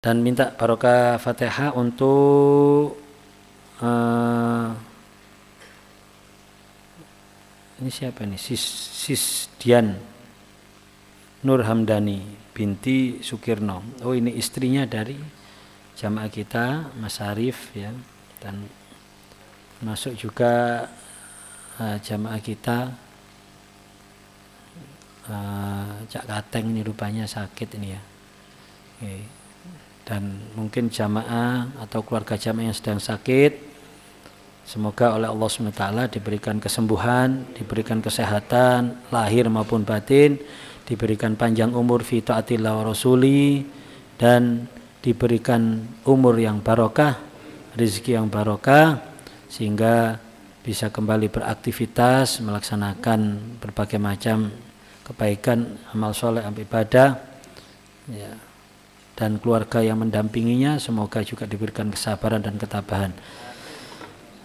Dan minta barokah Fatihah untuk ini siapa ini? Sisdian Nur Hamdani binti Sukirno. Oh, ini istrinya dari jamaah kita, Mas Arif ya. Dan masuk juga jamaah kita Cak Kateng ini rupanya sakit ini ya. Okay. Dan mungkin jamaah atau keluarga jamaah yang sedang sakit, semoga oleh Allah SWT diberikan kesembuhan, diberikan kesehatan lahir maupun batin, diberikan panjang umur fi taatillah wa rasuli, dan diberikan umur yang barokah, rezeki yang barokah, sehingga bisa kembali beraktivitas, melaksanakan berbagai macam kebaikan, amal soleh, amal ibadah ya. Dan keluarga yang mendampinginya semoga juga diberikan kesabaran dan ketabahan.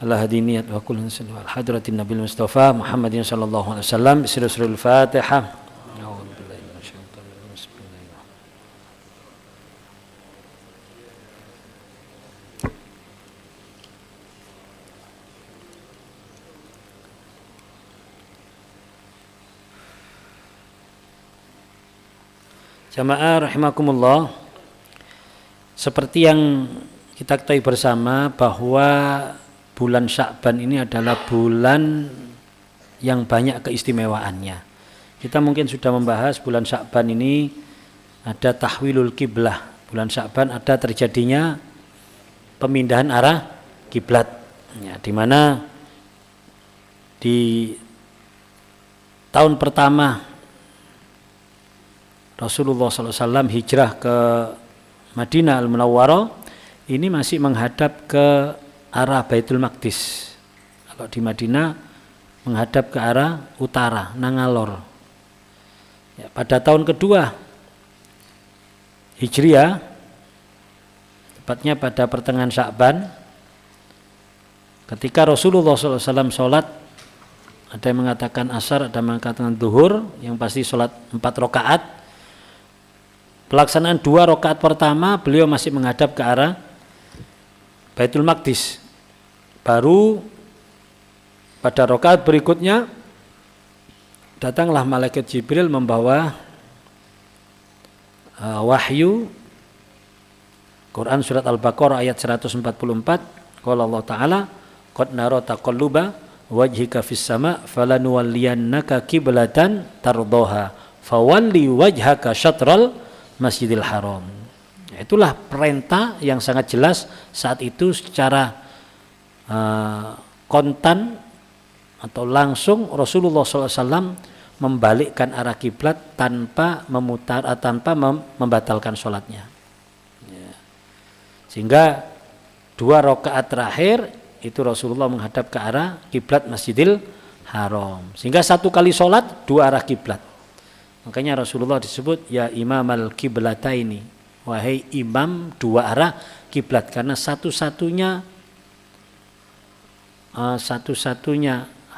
Allah hadiniyat wa kullu sallallahu hadratin nabil mustafa Muhammadin sallallahu alaihi wasallam. Bismillahirrahmanirrahim. Fatihah. Jamaah rahimakumullah. Seperti yang kita ketahui bersama bahwa bulan Sya'ban ini adalah bulan yang banyak keistimewaannya. Kita mungkin sudah membahas bulan Sya'ban ini ada tahwilul kiblah. Bulan Sya'ban ada terjadinya pemindahan arah kiblat. Ya, di mana di tahun pertama Rasulullah SAW hijrah ke Madinah Al-Munawwarah ini masih menghadap ke arah Baitul Maqdis. Kalau di Madinah menghadap ke arah utara, Nangalor. Ya, pada tahun kedua Hijriah, tepatnya pada pertengahan Sya'ban, ketika Rasulullah SAW sholat, ada yang mengatakan asar, ada yang mengatakan zuhur, yang pasti sholat 4 rakaat. Pelaksanaan 2 rakaat pertama beliau masih menghadap ke arah Baitul Maqdis. Baru pada rakaat berikutnya datanglah malaikat Jibril membawa wahyu Quran surat Al-Baqarah ayat 144. Qala Allah Ta'ala qad nara taqalluba wajhika fis sama falanuwalliyannaka qiblatan tardaha fawalli wajhaka syatral Masjidil Haram. Itulah perintah yang sangat jelas saat itu secara kontan atau langsung Rasulullah SAW membalikkan arah kiblat tanpa membatalkan sholatnya. Ya. Sehingga 2 rakaat terakhir itu Rasulullah menghadap ke arah kiblat Masjidil Haram. Sehingga 1 kali sholat 2 arah kiblat. Makanya Rasulullah disebut ya imam al-kiblataini, wahai imam 2 arah kiblat, karena satu-satunya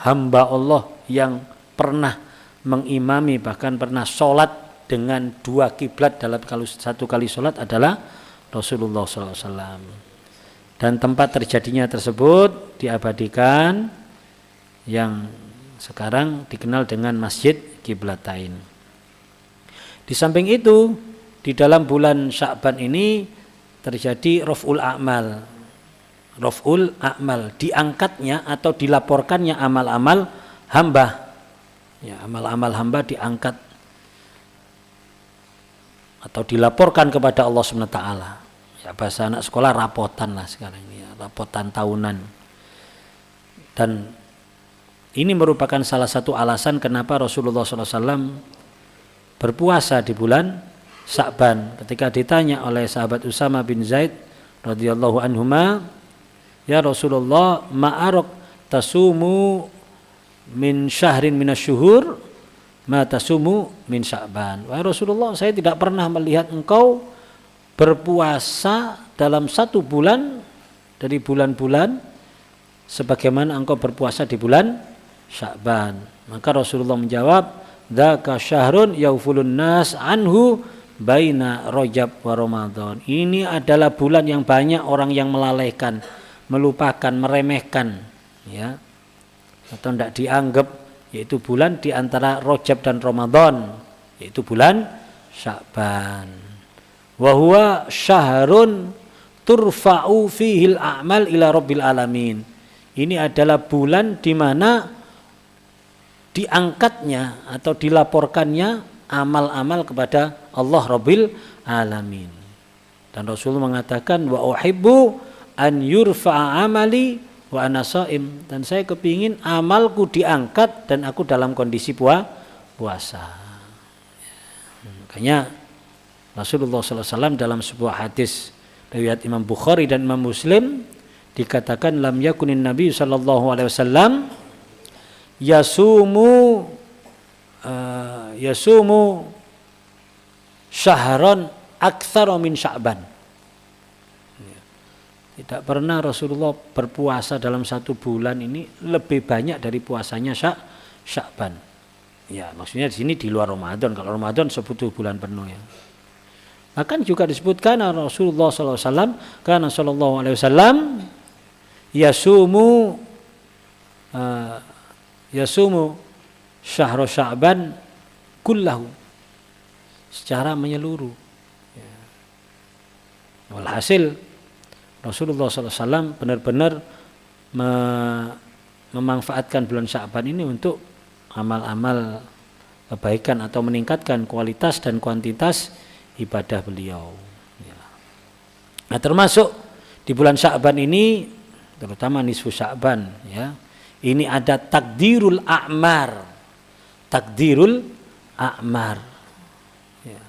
hamba Allah yang pernah mengimami, bahkan pernah sholat dengan 2 kiblat dalam 1 kali sholat adalah Rasulullah SAW. Dan tempat terjadinya tersebut diabadikan yang sekarang dikenal dengan Masjid Kiblatain. Di samping itu, di dalam bulan Sya'ban ini terjadi raf'ul a'mal. Raf'ul a'mal, diangkatnya atau dilaporkannya amal-amal hamba. Ya, amal-amal hamba diangkat atau dilaporkan kepada Allah SWT. Ya, bahasa anak sekolah rapotan lah sekarang ini, ya, rapotan tahunan. Dan ini merupakan salah satu alasan kenapa Rasulullah SAW berpuasa di bulan Sya'ban. Ketika ditanya oleh sahabat Usama bin Zaid radhiyallahu anhuma, ya Rasulullah, ma'arok tasumu min syahrin minasyuhur ma tasumu min Sya'ban. Wahai Rasulullah, saya tidak pernah melihat engkau berpuasa dalam 1 bulan dari bulan-bulan sebagaimana engkau berpuasa di bulan Sya'ban. Maka Rasulullah menjawab, dzaka syahrun yaufulun nas anhu baina Rajab wa Ramadan. Ini adalah bulan yang banyak orang yang melalaikan, melupakan, meremehkan, ya, atau tidak dianggap, yaitu bulan di antara Rajab dan Ramadan, yaitu bulan Sya'ban. Wa huwa syahrun turfa'u fihil a'mal ila rabbil alamin. Ini adalah bulan di mana diangkatnya atau dilaporkannya amal-amal kepada Allah Rabbil Alamin. Dan Rasul mengatakan wa uhibbu an yurfa'a amali wa ana shaim, dan saya kepingin amalku diangkat dan aku dalam kondisi puasa. Makanya Rasulullah SAW dalam sebuah hadis riwayat Imam Bukhari dan Imam Muslim dikatakan lam yakunin Nabi sallallahu alaihi wasallam yasumu syahran aktsara min Sya'ban. Tidak pernah Rasulullah berpuasa dalam satu bulan ini lebih banyak dari puasanya Sya'ban. Ya, maksudnya di sini di luar Ramadan. Kalau Ramadan sebutuh bulan penuh, ya. Bahkan juga disebutkan Rasulullah SAW karena sallallahu alaihi wasallam yasumu syahra Sya'ban kullahu, secara menyeluruh. Walhasil Rasulullah SAW benar-benar memanfaatkan bulan Sya'ban ini untuk amal-amal kebaikan atau meningkatkan kualitas dan kuantitas ibadah beliau. Nah, termasuk di bulan Sya'ban ini, terutama nisfu Sya'ban, ya, ini ada takdirul a'mar. Takdirul a'mar, ya,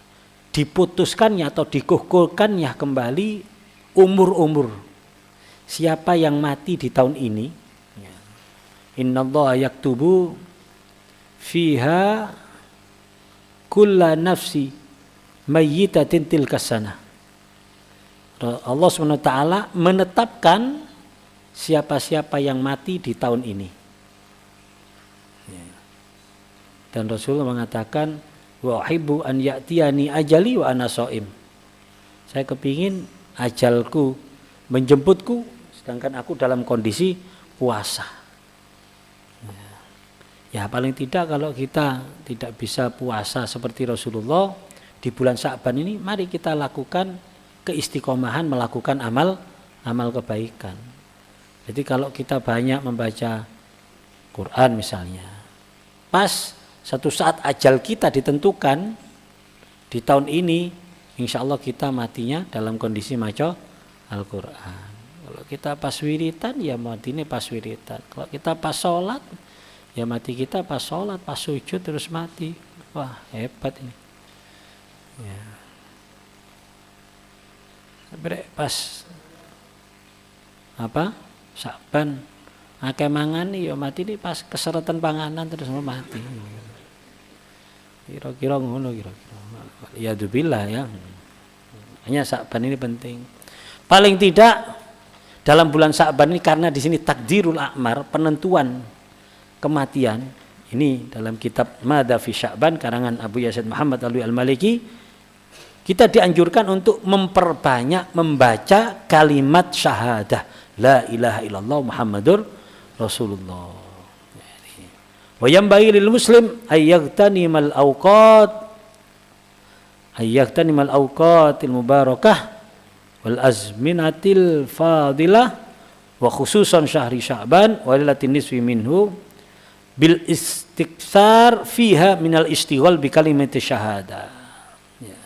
diputuskannya atau dikukuhkannya kembali umur-umur siapa yang mati di tahun ini. Ya. Innallaha yaktubu fiha kulla nafsi mayyitatin tilka sanah. Allah SWT menetapkan siapa-siapa yang mati di tahun ini. Dan Rasulullah mengatakan wa uhibbu an ya'tiyani ajali wa ana shaim. Saya kepingin ajalku menjemputku sedangkan aku dalam kondisi puasa. Ya, paling tidak kalau kita tidak bisa puasa seperti Rasulullah di bulan Sya'ban ini, mari kita lakukan keistiqomahan melakukan amal kebaikan. Jadi kalau kita banyak membaca Quran misalnya, pas satu saat ajal kita ditentukan di tahun ini, insya Allah kita matinya dalam kondisi maca Al-Quran. Kalau kita pas wiritan, ya matinya pas wiritan. Kalau kita pas sholat, ya mati kita pas sholat, pas sujud terus mati. Wah, hebat ini. Ya. Pas apa? Sya'ban akeh mangan ya mati ini pas keseretan panganan terus mati. Kira-kira ngono kira-kira. Ya dubillah, ya. Hanya Sya'ban ini penting. Paling tidak dalam bulan Sya'ban ini, karena di sini takdirul a'mar, penentuan kematian. Ini dalam kitab Madha fi Sya'ban karangan Abu Yazid Muhammad Alwi Al-Maliki, kita dianjurkan untuk memperbanyak membaca kalimat syahadah la ilaha illallah Muhammadur Rasulullah. Wa yanbaghi lil muslim ayyaghtanimal awqatil mubarakah wal azminatil fadilah wa khususan syahri Sya'ban wa lailatin nisfi minhu bil istiktsar fiha minal istighal bi kalimati syahadah. Ya.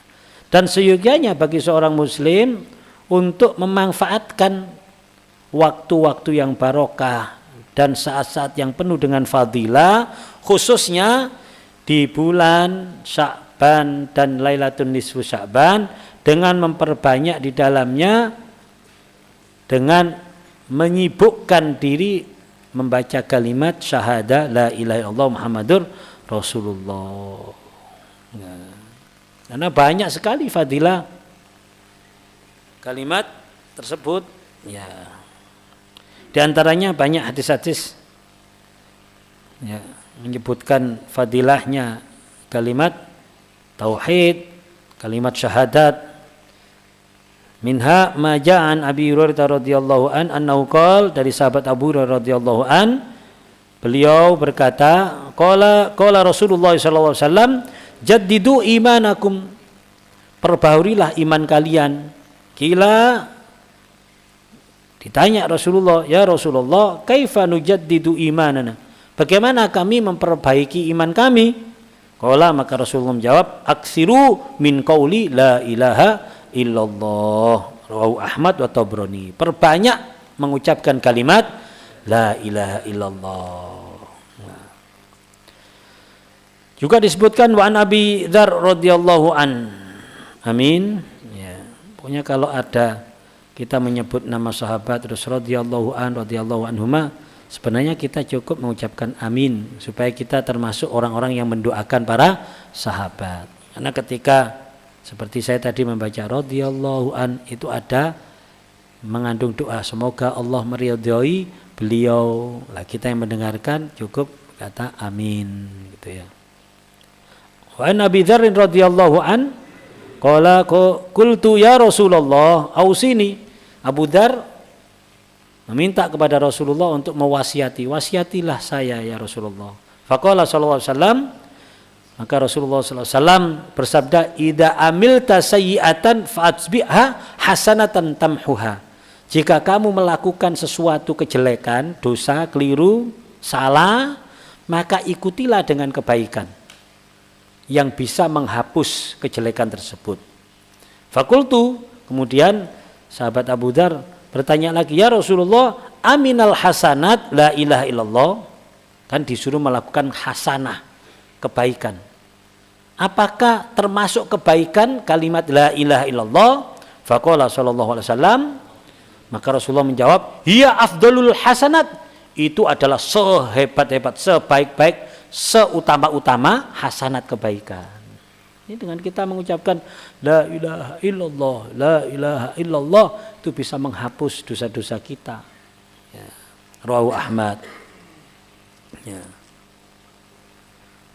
Dan seyogyanya bagi seorang muslim untuk memanfaatkan waktu-waktu yang barokah dan saat-saat yang penuh dengan fadilah, khususnya di bulan Sya'ban dan Lailatul Nisfu Sya'ban, dengan memperbanyak di dalamnya dengan menyibukkan diri membaca kalimat syahadah la ilaha illallah Muhammadur Rasulullah. Ya. Karena banyak sekali fadilah kalimat tersebut, ya. Di antaranya banyak hadis-hadis, ya, menyebutkan fadilahnya kalimat tauhid, kalimat syahadat. Minha ma ja'an Abi Hurairah radhiyallahu an annahu qala, dari sahabat Abu Hurairah radhiyallahu an, beliau berkata, qala Rasulullah sallallahu alaihi wasallam, jaddidu imanakum, perbaharuilah iman kalian. Kila, ditanya Rasulullah, ya Rasulullah, kaifa nujaddidu imanana, bagaimana kami memperbaiki iman kami? Qala, maka Rasulullah menjawab, aksiru min qauli la ilaha illallah, rawahu Ahmad wa Tabrani, perbanyak mengucapkan kalimat la ilaha illallah. Nah. Juga disebutkan wa an Abi Dzar radhiyallahu an, amin ya. Pokoknya kalau ada kita menyebut nama sahabat terus radhiyallahu anhuma, sebenarnya kita cukup mengucapkan amin supaya kita termasuk orang-orang yang mendoakan para sahabat. Karena ketika seperti saya tadi membaca radhiyallahu an, itu ada mengandung doa semoga Allah meridhai beliau. Lah kita yang mendengarkan cukup kata amin gitu ya. Wa an Abi Dzar radhiyallahu an qala qultu ya Rasulullah ausini, Abu Dzar meminta kepada Rasulullah untuk mewasiati, wasiatilah saya ya Rasulullah. Faqala sallallahu alaihi wasallam, maka Rasulullah SAW bersabda, idza amilta sayyi'atan fa'atbi'ha hasanatan tamhuha, jika kamu melakukan sesuatu kejelekan, dosa, keliru, salah, maka ikutilah dengan kebaikan yang bisa menghapus kejelekan tersebut. Fakultu, kemudian sahabat Abu Dzar bertanya lagi, ya Rasulullah, aminal hasanat la ilaha illallah, kan disuruh melakukan hasanah, kebaikan. Apakah termasuk kebaikan kalimat la ilaha illallah? Faqala sallallahu alaihi wasallam, maka Rasulullah menjawab, hiya afdalul hasanat, itu adalah sehebat-hebat, sebaik-baik, seutama-utama hasanat kebaikan. Ini dengan kita mengucapkan la ilaha illallah, la ilaha illallah, itu bisa menghapus dosa-dosa kita. Ya. Rawahu Ahmad. Ya.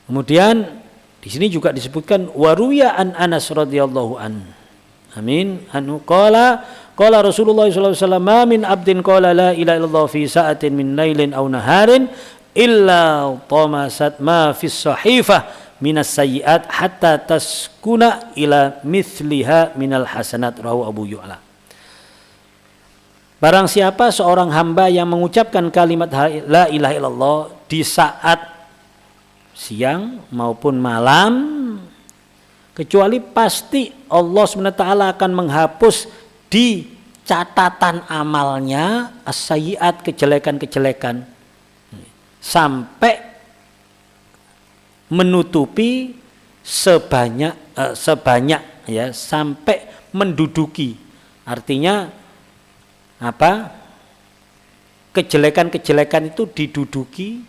Kemudian di sini juga disebutkan waruya an Anas radhiyallahu an. Amin. Anu qala Rasulullah sallallahu alaihi wasallam, ma min abdin qala la ilaha illallah fi sa'atin min lailin aw naharin illa tamasat ma fis sahifah minas sayyi'at hatta taskuna ila mithliha minal hasanat, rawahu Abu Ya'la. Barang siapa seorang hamba yang mengucapkan kalimat la ilaha illallah di saat siang maupun malam, kecuali pasti Allah SWT akan menghapus di catatan amalnya as-sayyi'at, kejelekan-kejelekan, sampai menutupi sebanyak ya, sampai menduduki, artinya apa, kejelekan-kejelekan itu diduduki,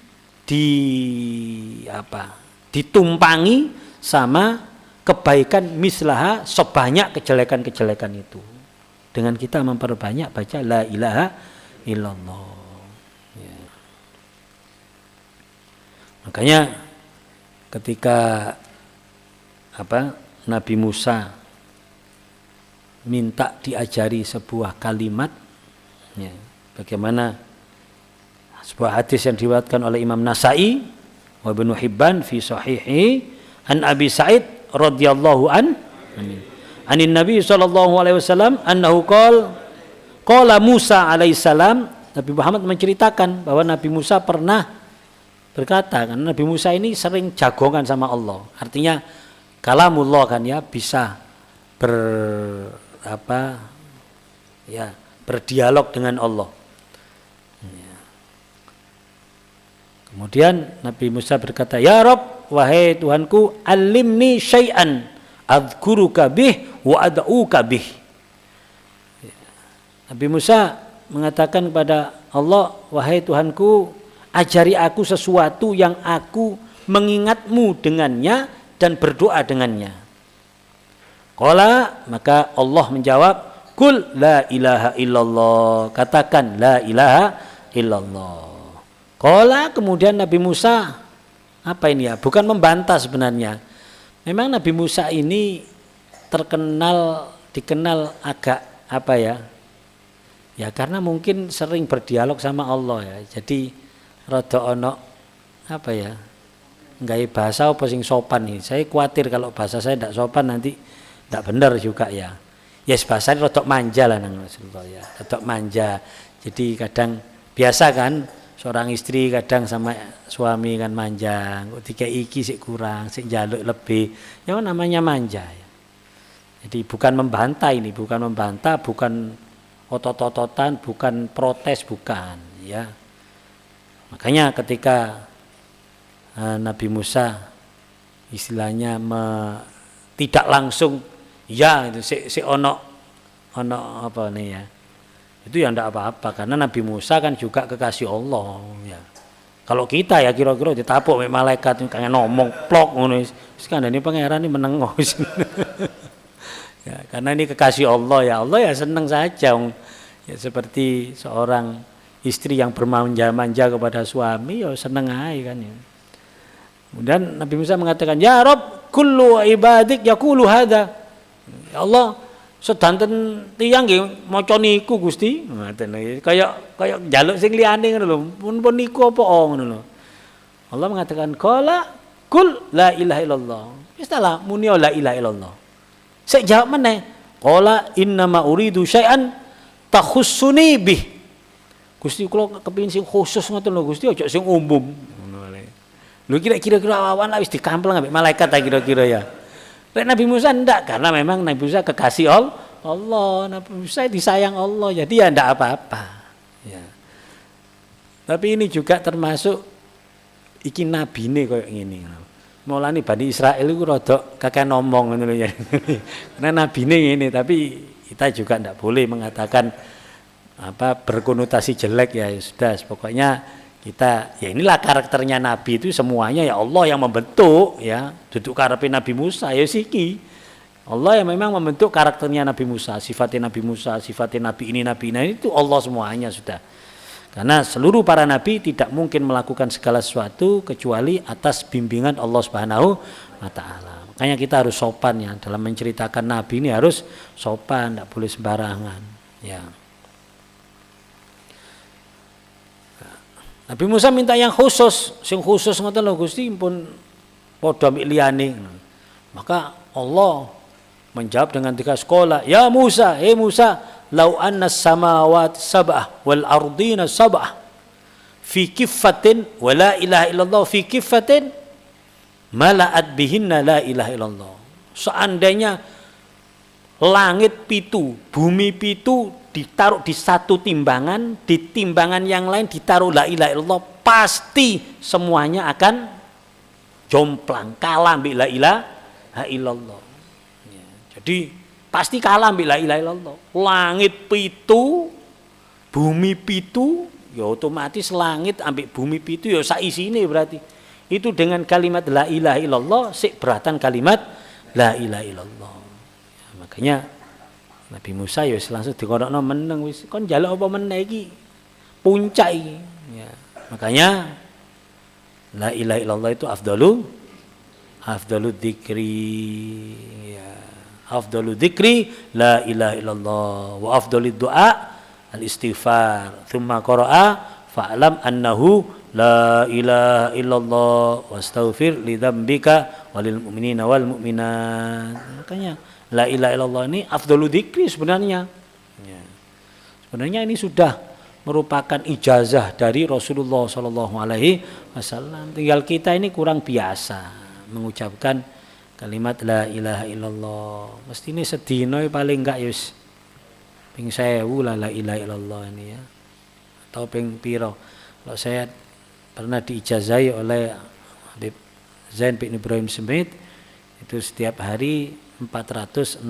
ditumpangi sama kebaikan mislaha, sebanyak kejelekan-kejelekan itu, dengan kita memperbanyak baca la ilaha illallah ya. Makanya ketika Nabi Musa minta diajari sebuah kalimat ya, bagaimana sebuah hadis yang diriwayatkan oleh Imam Nasa'i wa Ibnu Hibban fi sahihi an Abi Sa'id radhiyallahu an anin Nabi sallallahu alaihi wasallam annahu qala Musa alaihissalam, Nabi Muhammad menceritakan bahwa Nabi Musa pernah berkata, karena Nabi Musa ini sering jagongan sama Allah, artinya kalamullah kan ya, bisa berdialog dengan Allah. Kemudian Nabi Musa berkata, ya Rabb, wahai Tuhanku, alimni syai'an adzkuruka bih wa ad'uka bih. Nabi Musa mengatakan kepada Allah, wahai Tuhanku, ajari aku sesuatu yang aku mengingatmu dengannya dan berdoa dengannya. Qala, maka Allah menjawab, kul la ilaha illallah, katakan la ilaha illallah. Qala, kemudian Nabi Musa bukan membantah sebenarnya. Memang Nabi Musa ini dikenal agak apa ya? Ya karena mungkin sering berdialog sama Allah ya. Jadi rada ono apa ya? Nggak bahasa apa sing sopan nih. Saya khawatir kalau bahasa saya tidak sopan nanti tidak benar juga ya. Yes, bahasa rada manja lah nang Rasulullah ya. Rada manja. Jadi kadang biasa kan seorang istri kadang sama suami kan manja. Kok dikei iki sik kurang, sik njaluk lebih. Ya namanya manja ya. Jadi bukan membantah ini, bukan membantah, bukan otot-ototan, bukan protes, bukan ya. Makanya ketika Nabi Musa istilahnya tidak langsung ya itu si ono apa nih ya. Itu ya enggak apa-apa karena Nabi Musa kan juga kekasih Allah ya. Kalau kita ya kira-kira ditapuk mek malaikat kayak ngomong plok ngono wis kandhane pangeran iki menengo. Ya, karena ini kekasih Allah ya senang saja ya, seperti seorang istri yang bermanja-manja kepada suami ya senang aja kan ya. Kemudian Nabi Musa mengatakan ya Rob kullu ibadik yaqulu hadza. Ya Allah sedanten tiyang nggih maca niku Gusti ngoten kaya njaluk sing liyane ngono lho pun niku apa ngono lho. Allah mengatakan qala kul la ilaha illallah. Wis ta lah muni la ilaha illallah. Saya jawab meneh, qala innama uridu syai'an takhussuni bih. Gusti kula kepengin sing khusus ngoten lho Gusti aja sing umum. Ngono ae. Lho kira-kira awan wis dikampleng ambek malaikat ta kira-kira ya. Lek Nabi Musa ndak karena memang Nabi Musa kekasih Allah, Nabi Musa disayang Allah jadi ya ndak apa-apa. Ya. Tapi ini juga termasuk iki nabine koyo ngene. Mulane Bani Israil itu rada kakek ngomong ngono lho ya. Karena nabine ngene tapi kita juga ndak boleh mengatakan apa berkonotasi jelek ya sudah pokoknya kita ya inilah karakternya Nabi itu semuanya ya Allah yang membentuk ya duduk karepe Nabi Musa ya siki Allah yang memang membentuk karakternya Nabi Musa sifatnya Nabi ini itu Allah semuanya sudah. Karena seluruh para nabi tidak mungkin melakukan segala sesuatu kecuali atas bimbingan Allah Subhanahu wa taala. Makanya kita harus sopan ya dalam menceritakan nabi ini harus sopan, tidak boleh sembarangan ya. Nabi Musa minta yang khusus, sing khusus ngoten lho Gusti pun padha mbek liyane. Maka Allah menjawab dengan tiga sekolah, "Ya Musa, Musa, lau anna samawati sab'ah wal ardina sab'ah fi kiffatin wa la ilaha illallah fi kiffatin mala'at bihinna la ilaha illallah." Seandainya langit pitu, bumi pitu ditaruh di satu timbangan, di timbangan yang lain ditaruh la ilaha illallah, pasti semuanya akan jomplang kalah mbek la ilaha illallah. Ya, jadi pasti kalah mbek la ilaha illallah. Langit pitu, bumi pitu, ya otomatis langit ambek bumi pitu ya sak isine berarti. Itu dengan kalimat la ilaha illallah sik beratan kalimat la ilaha illallah. Ya, makanya Nabi Musa ya langsung dikorokno meneng wis kon njaluk apa meneh iki puncak iki. Ya, makanya la ilaha illallah itu afdalu dzikri ya. Afdalu dzikri la ilaha illallah wa afdalud du'a al istighfar. Tsumma qara'a fa'lam annahu la ilaha illallah wastaghfir li dzambika walil mu'minina wal mu'minat. Makanya la ilaha illallah ini afdalu dzikri sebenarnya. Ya. Sebenarnya ini sudah merupakan ijazah dari Rasulullah sallallahu alaihi wasallam. Tinggal kita ini kurang biasa mengucapkan kalimat la ilaha illallah. Mesti ini sedina paling enggak yus ping 1000 lah la ilaha illallah ini ya. Atau ping piro. Kalau saya pernah diijazahi oleh Habib Zain bin Ibrahim Smith itu setiap hari 460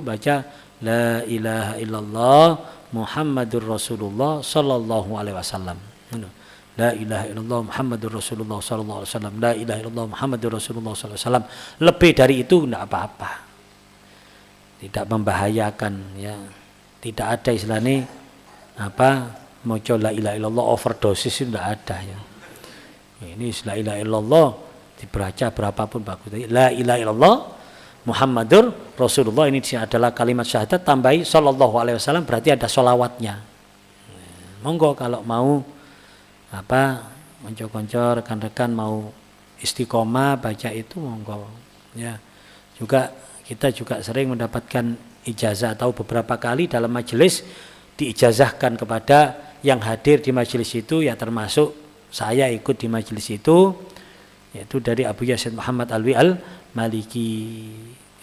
baca la ilaha illallah Muhammadur Rasulullah sallallahu alaihi wasallam. La ilaha illallah Muhammadur Rasulullah sallallahu alaihi wasallam. La ilaha illallah Muhammadur Rasulullah sallallahu alaihi wasallam. Lebih dari itu enggak apa-apa. Tidak membahayakan ya. Tidak ada istilahnya apa maca la ilaha illallah overdosis itu enggak ada ya. Ini la ilaha illallah dibaca berapapun bagus. La ilaha illallah Muhammadur Rasulullah, ini adalah kalimat syahadat, tambahi sallallahu alaihi wasallam, berarti ada sholawatnya. Monggo kalau mau konco-konco rekan-rekan mau istiqomah baca itu monggo ya. Juga kita juga sering mendapatkan ijazah atau beberapa kali dalam majelis diijazahkan kepada yang hadir di majelis itu, ya termasuk saya ikut di majelis itu, yaitu dari Abu Yasin Muhammad Alwi Al-Maliki,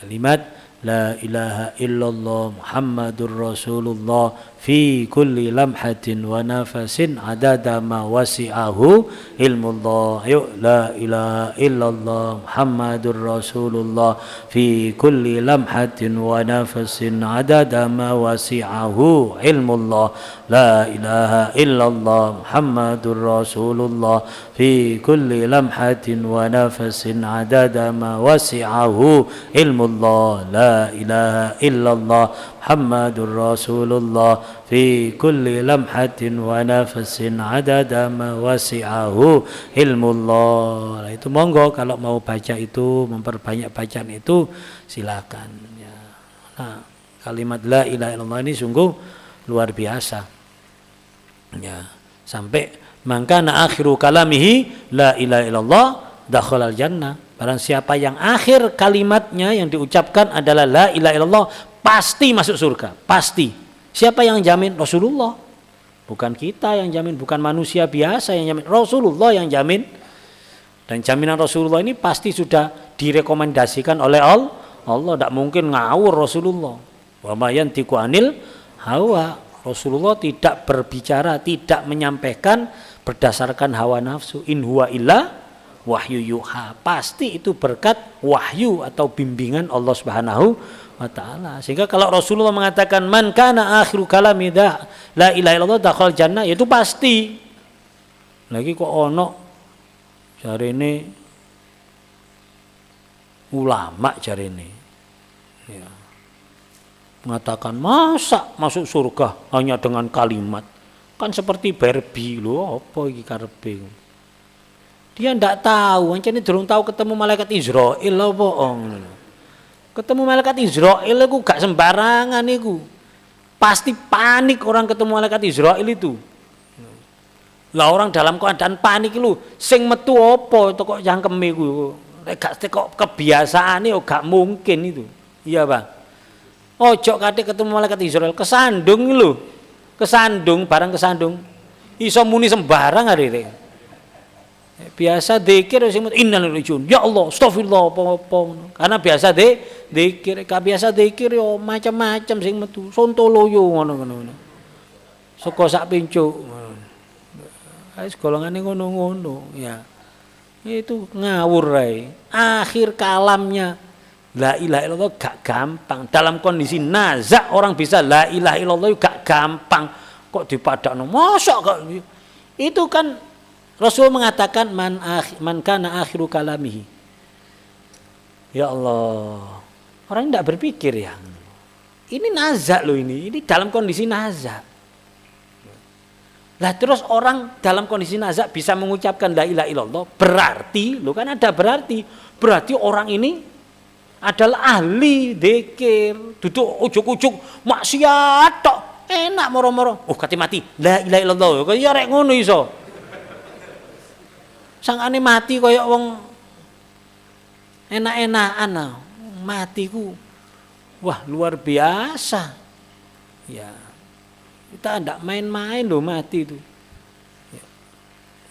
kalimat la ilaha illallah Muhammadur Rasulullah fi kulli lamhatin wa nafasin adada ma wasi'ahu ilmullah. Ayo, la ilaha illallah Muhammadur Rasulullah fi kulli lamhatin wa nafasin adada ma wasi'ahu ilmullah. La ilaha illallah Muhammadur Rasulullah fi kulli lamhatin wa nafasin adada ma wasi'ahu ilmullah. La ilaha illallah Muhammadur Rasulullah fi kulli lamhatin wa nafasin adada ma wasi'ahu ilmullah. Itu monggo kalau mau baca itu, memperbanyak bacaan itu silakan ya. Nah, kalimat la ilaha illallah ini sungguh luar biasa ya, sampai mangkana akhiru kalamihi la ilaha illallah dakhalal jannah. Barang siapa yang akhir kalimatnya yang diucapkan adalah la ilaha illallah, pasti masuk surga, pasti. Siapa yang jamin? Rasulullah. Bukan kita yang jamin, bukan manusia biasa yang jamin, Rasulullah yang jamin. Dan jaminan Rasulullah ini pasti sudah direkomendasikan oleh Allah. Tidak mungkin ngawur Rasulullah. Wa ma yantiqu anil hawa. Rasulullah tidak berbicara, tidak menyampaikan berdasarkan hawa nafsu. In huwa illa wahyu yuha, pasti itu berkat wahyu atau bimbingan Allah Subhanahu wa taala. Sehingga kalau Rasulullah mengatakan man kana akhiru kalami la ilaha illallah dakhal jannah, itu pasti. Lagi kok ono jarene ulama jarene ya, mengatakan masa masuk surga hanya dengan kalimat, kan seperti Barbie lho, apa iki karepe. Dia ndak tahu, ancene durung tahu ketemu malaikat Israil lho bohong. Ketemu malaikat Israil iku gak sembarangan iku. Pasti panik orang ketemu malaikat Israil itu. Lah orang dalam keadaan panik lu sing metu apa kok jangkeme iku. Nek gak kok kebiasaane gak mungkin itu. Iya, Bang. Ojo kate ketemu malaikat Israil kesandung lho. Kesandung, barang kesandung. Iso muni sembarang arek. Biasa dzikir sing innalillahi, ya Allah, astagfirullah apa-apa. Karena biasa dzikir, gak biasa dzikir yo macam-macam sing metu. Sontoloyo ngono-ngono. Saka sak pincuk. Wis golongane ngono-ngono ya. Itu ngawur ae. Akhir kalamnya la ilaha illallah gak gampang. Dalam kondisi nazak orang bisa la ilaha illallah gak gampang. Kok dipadakno? Mosok kok itu kan Rasul mengatakan man kana akhiru kalamihi. Ya Allah. Orang tidak berpikir ya. Ini nazak loh ini dalam kondisi nazak. Lah terus orang dalam kondisi nazak bisa mengucapkan la ilaha illallah, berarti lo kan ada berarti orang ini adalah ahli dzikir, duduk ujuk-ujuk maksiat tok, enak moro-moro. Oh kate mati la ilaha illallah. Kok ya rek ngono iso. Sangane mati kaya wong enak-enakan matiku. Wah, luar biasa. Ya. Kita ndak main-main loh mati itu. Ya.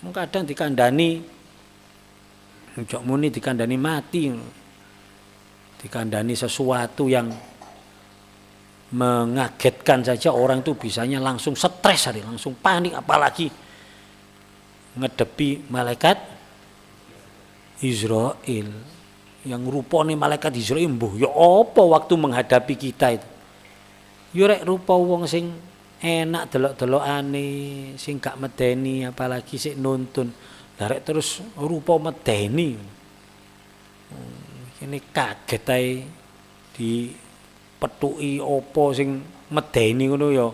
Kadang dikandani njok muni dikandani mati. Dikandani sesuatu yang mengagetkan saja orang itu bisanya langsung stres, langsung panik, apalagi ngedepi malaikat Israil yang rupane malaikat Israil mbuh ya apa waktu menghadapi kita itu ya rek rupa wong sing enak delok-delokane sing gak medeni apalagi sik nuntun lah rek terus rupa medeni ini kaget ae dipethuki apa sing medeni ngono ya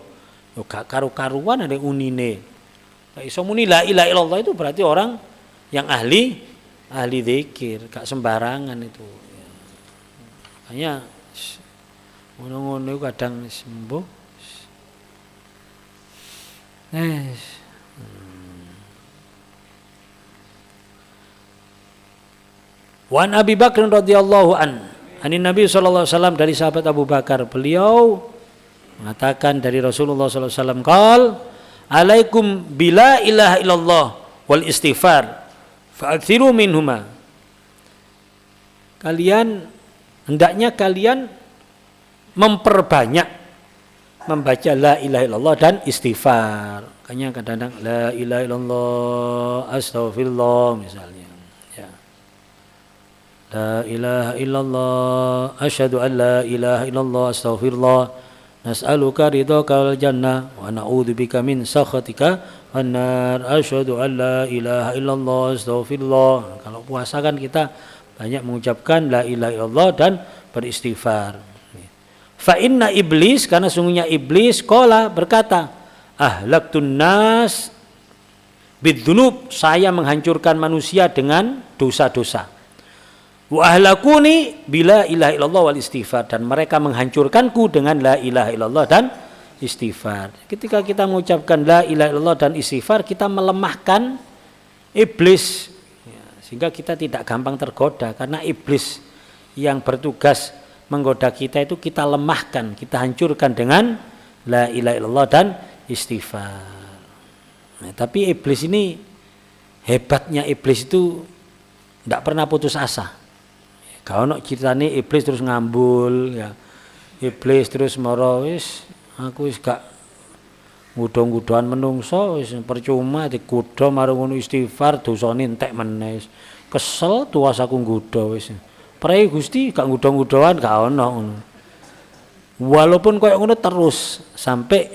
gak karu-karuan ada unine. Iso muni la ilaha illallah itu berarti orang yang ahli dzikir, gak sembarangan itu. Hanya ngono-ngono kadang sembuh. Wan Abi Bakr radhiyallahu anin Nabi sallallahu alaihi wasallam, dari sahabat Abu Bakar, beliau mengatakan dari Rasulullah sallallahu alaihi wasallam, qal alaikum bila ilaha illallah wal istighfar fa'akthiru minhuma. Hendaknya kalian memperbanyak membaca la ilaha illallah dan istighfar. Makanya kadang-kadang la ilaha illallah astaghfirullah misalnya. Ya. La ilaha illallah asyhadu an la ilaha illallah astaghfirullah nas'aluka ridhaka wal jannah wa na'udzubika min sakhatika wan nar asyhadu an la ilaha illallah astaghfirullah. Kalau puasa kan kita banyak mengucapkan la ilaha illallah dan beristighfar. Fa inna iblis, karena sungguhnya iblis qala berkata, ahlaktun nas bidzunub, saya menghancurkan manusia dengan dosa-dosa. Wa ahlakuni bila ilaha illallah wal istighfar, dan mereka menghancurkanku dengan la ilaha illallah dan istighfar. Ketika kita mengucapkan la ilaha illallah dan istighfar, kita melemahkan iblis, sehingga kita tidak gampang tergoda, karena iblis yang bertugas menggoda kita itu kita lemahkan, kita hancurkan dengan la ilaha illallah dan istighfar. Nah, tapi iblis ini, hebatnya iblis itu tidak pernah putus asa. Kalau nak ceritanya iblis terus ngambul, ya. Iblis terus moro, aku wis gak ngudon-ngudon menungso, wis percuma dikudo marang ngono istighfar dosane entek meneh. Kesel tuwas aku nggudo wis. Prai Gusti gak ngudon-ngudoan gak ono ngono. Walaupun koyo ngono terus sampai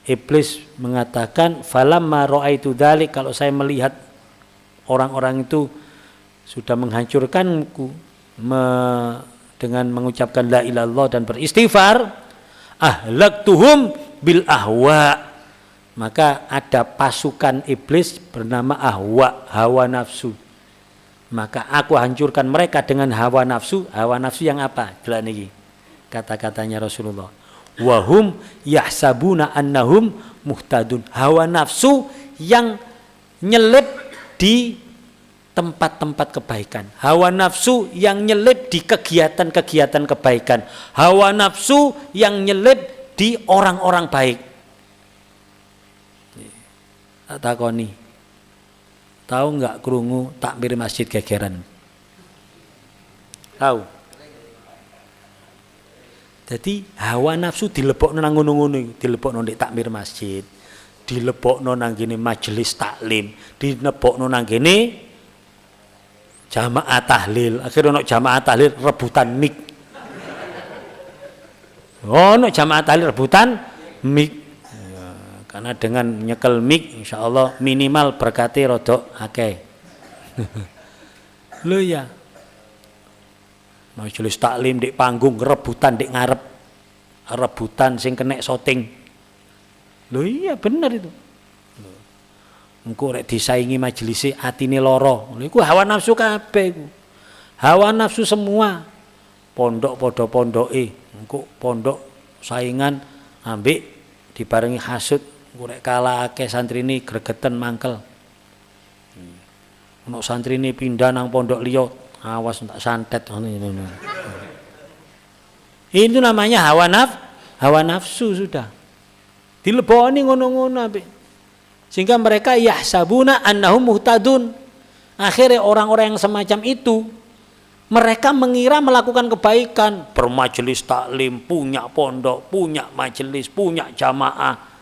iblis mengatakan falamma raaitu dzalik, kalau saya melihat orang-orang itu sudah menghancurkanku dengan mengucapkan la ilaha illallah dan beristighfar, ahlaktuhum bil ahwa, maka ada pasukan iblis bernama ahwa, hawa nafsu. Maka aku hancurkan mereka dengan hawa nafsu. Hawa nafsu yang apa? Jelas niki kata-katanya Rasulullah. Wahum yahsabuna annahum muhtadun. Hawa nafsu yang nyelip di tempat-tempat kebaikan. Hawa nafsu yang nyelip di kegiatan-kegiatan kebaikan. Hawa nafsu yang nyelip di orang-orang baik. Tak takoni. Tahu nggak krungu takmir masjid gegeran? Tahu? Jadi hawa nafsu dilebokno nang ngono-ngono, dilebokno ndek takmir masjid, dilebokno nang gene majelis taklim, dilebokno nang gene jamaah tahlil. Akhirnya ono jamaah tahlil rebutan mik. Ono jamaah tahlil rebutan mik. Karena dengan nyekel mic insyaallah minimal berkati rodok akeh. Lho ya. Majelis taklim di panggung rebutan di ngarep. Rebutan sing kena syuting. Lho iya bener itu. Engko rek disaingi majelise atine lara. Lha iku hawa nafsu kabeh iku. Hawa nafsu semua. Pondok padha pondoke. Engko pondok saingan ambek dibarengi hasud. Kurek kalah akeh santrine gregeten mangkel. Ono santrine pindah nang pondok liya, awas tak santet ngono. Itu namanya hawa nafsu sudah. Dileboni ngono-ngono apik. Sehingga mereka yahsabuna annahum muhtadun. Akhirnya orang-orang yang semacam itu mereka mengira melakukan kebaikan, bermajelis taklim, punya pondok, punya majelis, punya jamaah.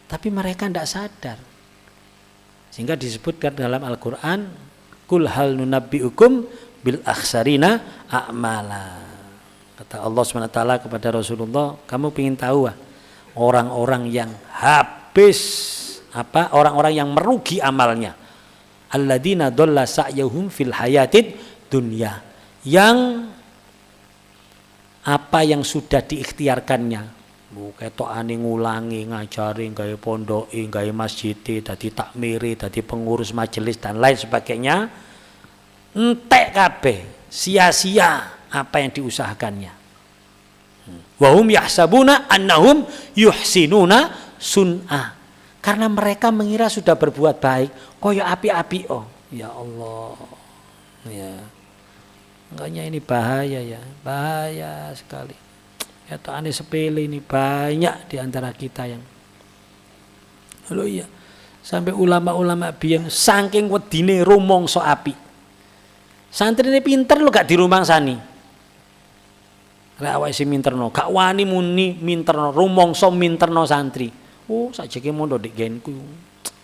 Tapi mereka tidak sadar. Sehingga disebutkan dalam Al-Quran, Kul hal nunabbi'ukum bil akhsarina a'mala. Kata Allah SWT kepada Rasulullah, kamu ingin tahu orang-orang yang habis, orang-orang yang merugi amalnya. Alladzina dhalla sa'yuhum fil hayatid dunya. Yang apa yang sudah diikhtiarkannya, ketokane ngulangi, ngajari, gawe pondoke, gawe masjid, dadi takmiri, dadi pengurus majelis dan lain sebagainya, entek kabeh, sia-sia. apa yang diusahakannya. Wahum yahsabuna annahum yuhsinuna sun'a. Karena mereka mengira sudah berbuat baik, koyo api-api oh. Ya Allah. Ya. Makanya ini bahaya ya, bahaya sekali. Ya aneh sepele ini banyak di antara kita yang halo iya. Sampai ulama-ulama biyen saking wedine rumangsa api. Santrine pinter lo gak dirumangsani. Lek awake sing minterno, gak wani muni minterno, rumangsa minterno santri. Oh, sajake mondok ndek genku.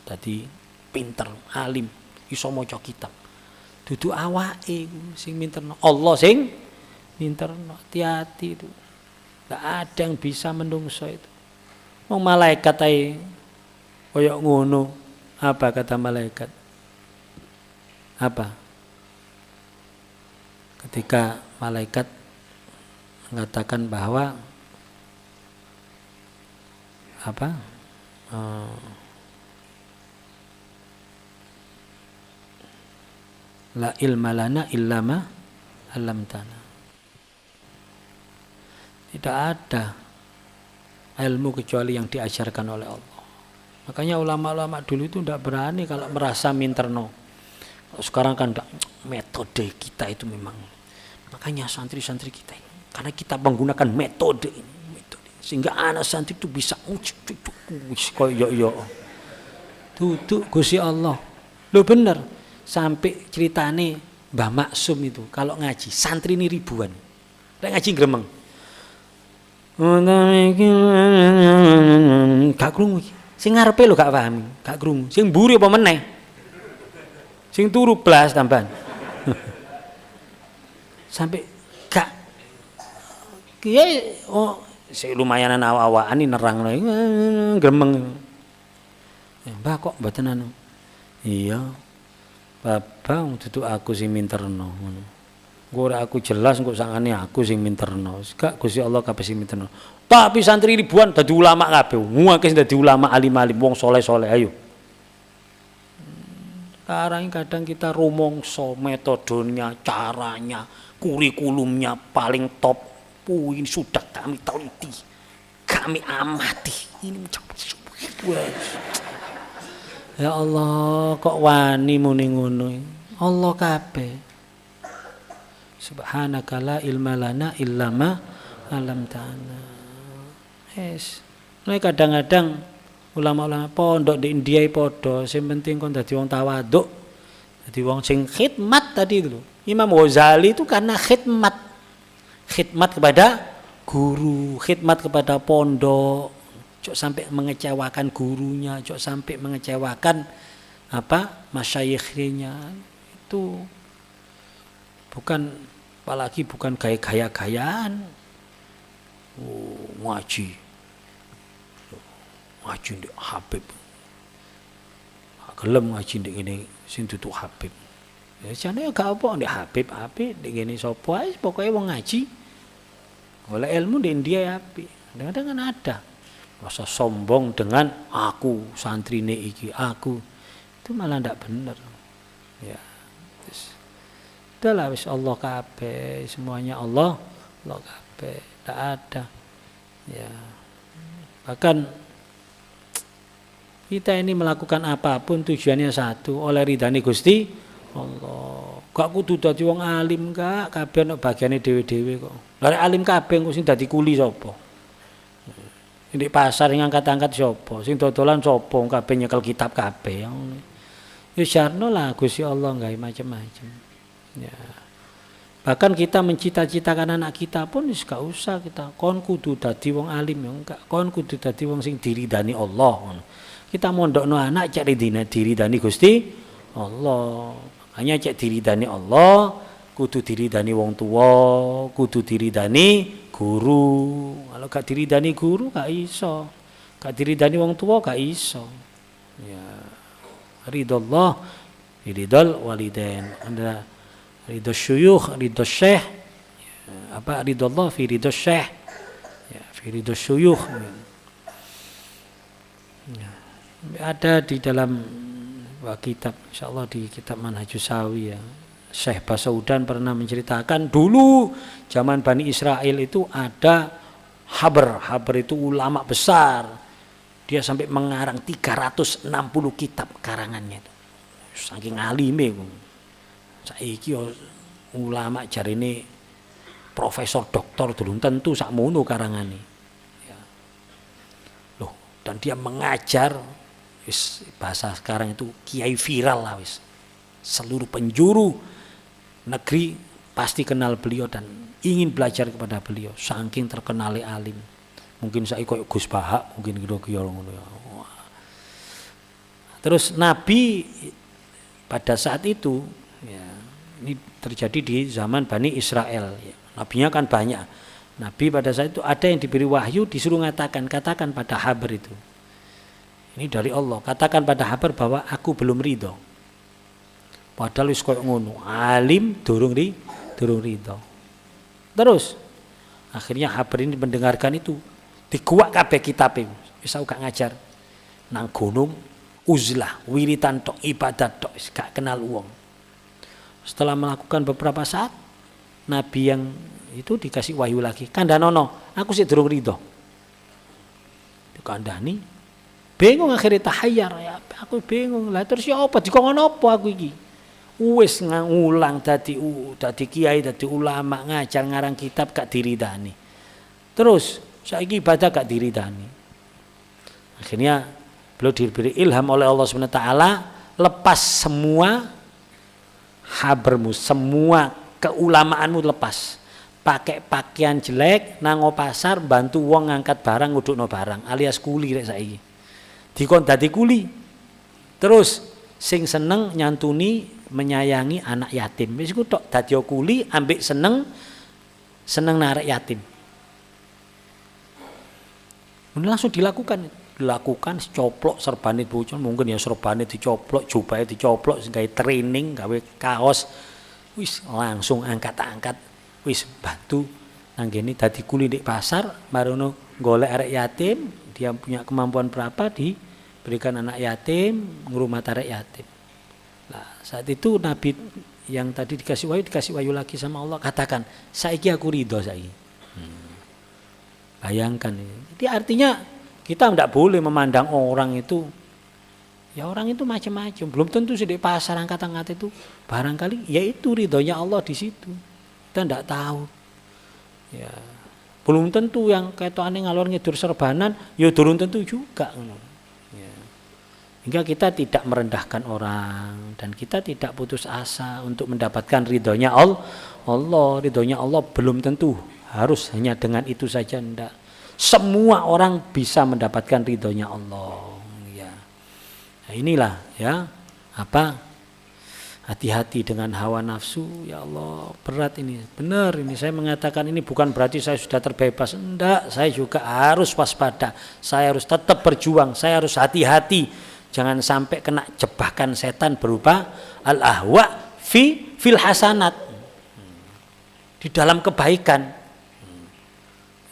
Dadi pinter, alim, iso maca kitab. Dudu awake sing minterno, Allah sing minterno. Hati-hati itu. Gak ada yang bisa menungso itu. Wong malaikat ae koyok ngono. Apa kata malaikat? Apa? Ketika malaikat mengatakan bahwa apa? La ilma lana illa ma 'allamtana. Tidak ada ilmu kecuali yang diajarkan oleh Allah. Makanya ulama-ulama dulu itu tidak berani kalau merasa minterno. Sekarang kan metode kita itu memang. Makanya santri-santri kita ini, karena kita menggunakan metode ini, sehingga anak santri itu bisa yo tutup Gusti Allah. Lo bener sampai ceritane Mbah Maksum itu kalau ngaji santri ini ribuan. Lek ngaji gremeng. Gak krungu iki. Sing ngarepe lho gak paham, gak krungu. Sing mburi apa meneh? Sing turu blas tambahan. Sampai gak kiye oh sing lumayanan awak-awakan iki nerangno gremeng. Mbah kok mboten anu. Iya. Babang dudu aku sing minterno ngono. Ora aku jelas kok sangane aku sing minterno. Gak Gusti Allah kabeh sing minterno. Tapi santri ribuan dadi ulama kabeh. Muake dadi ulama alim-alim wong saleh-saleh ayo. Sekarang kadang kita rumangsa metodenya, caranya, kurikulumnya paling top. Ini sudah kami teliti. Kami amati. Ini ya Allah kok wani muni ngono. Allah kabeh. Subhanaka la ilma lana illa ma 'allamtana. Yes. Nek kadang-kadang ulama-ulama pondok di India padha, sing penting kon dadi wong tawaduk. Dadi wong sing khidmat tadi itu. Imam Ghazali itu karena khidmat. Khidmat kepada guru, khidmat kepada pondok. Cok sampai mengecewakan gurunya, cok sampai mengecewakan apa? Masyayikhnya. Itu bukan apalagi bukan gaya-gayaan. Oh, ngaji ndek Habib. Gelem ngaji ndek ngene sing dudu Habib. Ya jane gak apa ndek Habib ndek ngene sapa ae pokoke wong ngaji. Oleh ilmu ndek dia apik. Kadang-kadang kan ada rasa sombong dengan aku santrine iki aku. Itu malah ndak bener. Ya. Udahlah wis Allah kabeh, semuanya Allah kabeh, tidak ada. Ya. Bahkan kita ini melakukan apapun tujuannya satu, oleh ridhani Gusti Allah. Gak kudu dadi wong alim gak, kabeh ana bagiane dhewe-dhewe kok. Lah alim kabeh kok sing dadi kuli sapa? Di pasar yang angkat-angkat sapa? Sing dodolan sapa? Kabeh nyekel kitab kabeh. Ya jarno lah Gusti Allah gawe macam-macam. Ya. Bahkan kita mencita-citakan anak kita pun gak usah kita kon kudu dadi wong alim ya enggak, kon kudu dadi wong sing diridani Allah. Kita mondokno anak cek diridani Gusti Allah. Makanya cek diridani Allah, kudu diridani wong tua, kudu diridani guru. Kalau gak diridani guru gak iso. Gak diridani wong tua gak iso. Ya. Ridallah, ridal walidain. Anda ridho syuyukh, ridho syekh, apa ridho Allah fi ridho syekh, ya, fi ridho syuyukh. Ya. Ada di dalam kitab, insyaallah di kitab Manhajus Sawi ya, Syekh Basaudan pernah menceritakan dulu zaman Bani Israel itu ada Haber itu ulama besar. Dia sampai mengarang 360 kitab karangannya itu. Saking alime. Saiki ulama jarine profesor doktor dulu tentu sakmono karangane. Ya. Loh, dan dia mengajar bahasa sekarang itu kiai viral lah wis. Seluruh penjuru negeri pasti kenal beliau dan ingin belajar kepada beliau, saking terkenal alim. Mungkin saya koyo Gus Bahak, mungkin kira-kira ngono ya. Terus Nabi pada saat itu ya, ini terjadi di zaman Bani Israel ya. Nabinya kan banyak. Nabi pada saat itu ada yang diberi wahyu disuruh katakan pada Haber itu. Ini dari Allah, katakan pada Haber bahwa aku belum ridho. Padahal wis koyo ngono, alim durung ridho. Terus akhirnya Haber ini mendengarkan itu, dikuak kabeh kitabe. Wis gak ngajar nang gunung uzlah, wiritan tok, ibadat tok, gak kenal wong. Setelah melakukan beberapa saat, Nabi yang itu dikasih wahyu lagi. Kandhanono, aku sih durung ridho. Dikandani, bingung akhirnya tahayyar ya, aku bingung. Lah terus ya apa dikongkon apa aku iki? Wis ngulang dadi kiai, dadi ulama, ngajar ngarang kitab gak diridani. Terus saiki ibadah gak diridani. Akhirnya beliau diberi ilham oleh Allah Subhanahu wa taala, lepas semua habermu, semua keulamaanmu lepas. Pakai pakaian jelek nang pasar bantu wong ngangkat barang ngudukno barang alias kuli rek saiki. Dikon dadi kuli. Terus sing seneng nyantuni menyayangi anak yatim. Wis iku tok dadi kuli ambek seneng narik yatim. Ini langsung dilakukan coplok serbane bocor, mungkin ya serbane dicoplok, jubahe dicoplok gawe training, gawe kaos. Wis langsung angkat-angkat, wis bantu nang kene dadi kuli di pasar, marono golek arek yatim, dia punya kemampuan berapa diberikan anak yatim, ngrumat arek yatim. Nah, saat itu Nabi yang tadi dikasih wahyu lagi sama Allah, katakan, saiki aku ridho saiki. Bayangkan ini. Jadi artinya kita tidak boleh memandang orang itu, ya orang itu macam-macam. Belum tentu sih di pasar angkat-angkat itu barangkali ya itu ridhonya Allah di situ. Kita tidak tahu. Ya, belum tentu yang ketokane ngalor ngidur serbanan, ya durung tentu juga. Ya. Hingga kita tidak merendahkan orang dan kita tidak putus asa untuk mendapatkan ridhonya Allah. Ridhonya Allah belum tentu harus hanya dengan itu saja, enggak. Semua orang bisa mendapatkan ridhonya Allah. Ya. Nah, inilah ya hati-hati dengan hawa nafsu. Ya Allah, berat ini. Benar ini saya mengatakan ini bukan berarti saya sudah terbebas. Enggak, saya juga harus waspada. Saya harus tetap berjuang. Saya harus hati-hati. Jangan sampai kena jebakan setan berupa al-ahwa fil hasanat. Di dalam kebaikan.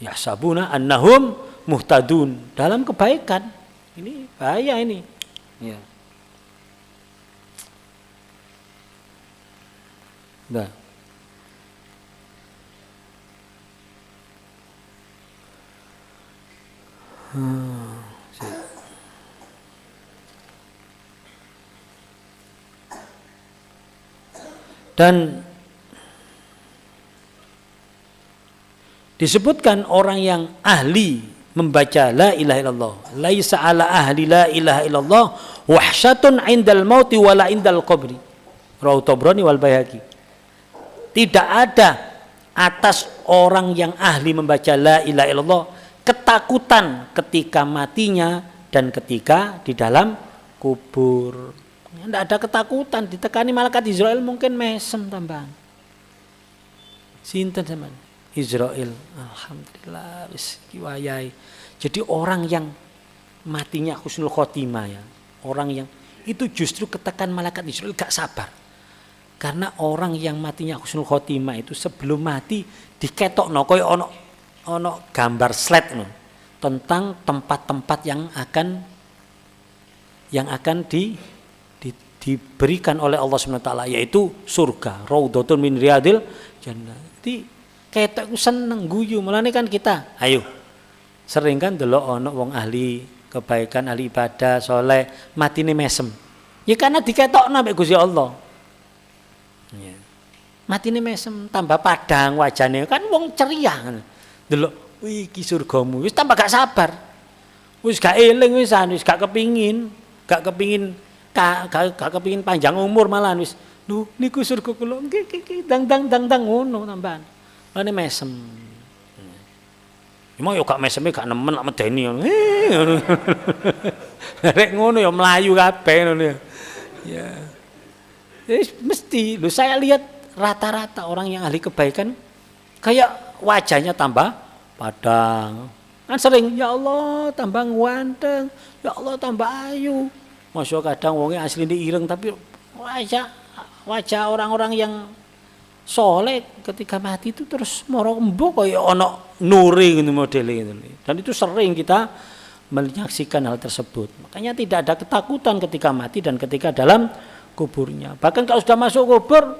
Ya sabuna annahum muhtadun, dalam kebaikan. Ini bahaya ini. Ya. Nah. Dan disebutkan orang yang ahli membaca la ilaha illallah, laisa ala ahli la ilaha illallah wahsyatun indal mauti wala indal qabri. Rawahu Tabrani wal Baihaqi. Tidak ada atas orang yang ahli membaca la ilaha illallah ketakutan ketika matinya dan ketika di dalam kubur. Tidak ada ketakutan, ditekani malaikat Israel mungkin mesem tambang. Sinten sampean? Israel, alhamdulillah wis kiwayai. Jadi orang yang matinya husnul khotimah ya, orang yang itu justru ketekan malaikat Israel gak sabar. Karena orang yang matinya husnul khotimah itu sebelum mati diketokno koyo ono gambar slide no, tentang tempat-tempat yang akan diberikan oleh Allah SWT, yaitu surga, raudhatun min riyadil jannah. Jadi ketok ku seneng guyu, mulane kan kita ayo sering kan delok ana wong ahli kebaikan, ahli ibadah, soleh, matine mesem. Ya karena diketokno mbek Gusti Allah. Ya. Matine mesem, tambah padang wajane, kan wong ceria. Delok, wih iki surgamu, wis tambah gak sabar. Wis gak eling wisan, wis gak kepingin panjang umur malahan wis. Lho niku surga kula nggih dang ngono tambahan. Lane mesem. Emang yo gak meseme gak nemen lak medeni ngono. Rek ngono yo mlayu kabeh ngono ya. Ya. Mesti lho saya lihat rata-rata orang yang ahli kebaikan kayak wajahnya tambah padang. Kan sering, ya Allah tambah ganteng, ya Allah tambah ayu. Masya kadang wongnya asli ireng tapi wajah orang-orang yang soleh ketika mati itu terus moro embuk kayak ono nuri gitu modelnya gitu. Dan itu sering kita menyaksikan hal tersebut. Makanya tidak ada ketakutan ketika mati dan ketika dalam kuburnya. Bahkan kalau sudah masuk kubur,